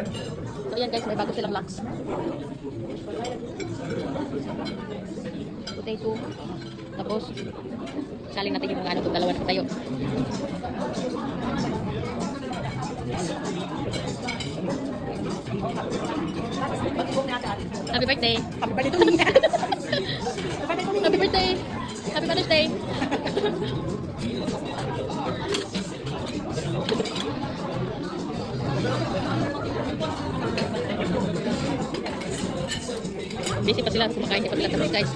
So ayan guys, may bago silang locks. Potato. Tapos, saling natin yung mga ano kung dalawa na tayo. Happy birthday! Happy birthday to me! Happy birthday! Happy birthday! Busy pa sila kumakain sa kabila tapos guys.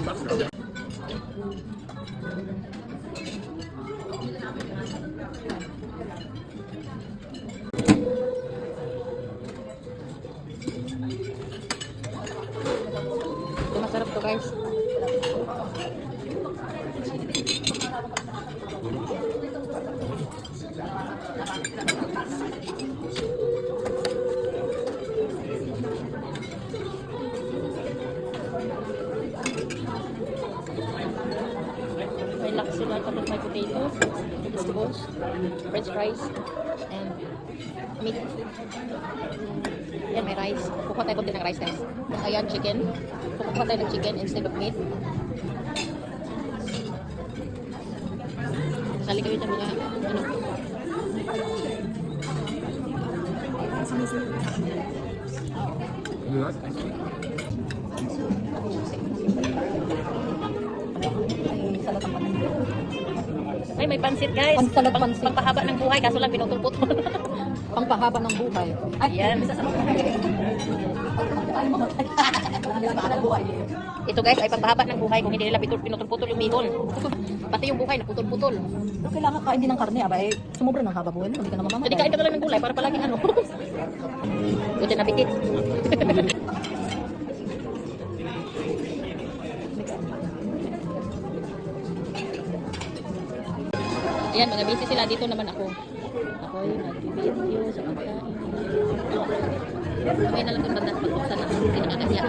Ito masarap to guys. May lock sila, tapos may potato, vegetables, french fries, and meat. Yan, may rice. Kukuha tayo konti ng rice guys. Ayan, chicken. Kukuha tayo ng chicken instead of meat. Sali kayo ng mga ano. Ay, may pansit guys. Pansit. Pangpahaba ng buhay, kaso lang pinutol-putol. Pangpahaba ng buhay. Ayan. Ito guys ay pangpahaba ng buhay kung hindi nila pinutol-putol yung mihon. Pati yung buhay naputol-putol. Pero kailangan kain din ng karne, abay. Sumubra ng haba buhay. Hindi ka na mamamatay. Hindi kain ka lang ng gulay para palagi ano. Good na appetit. Ayan, mga busy sila. Dito naman ako. Ako yung nag-video sa pagkain. Kaya na lang kung banda pagkuksan na. Hindi nakakasya.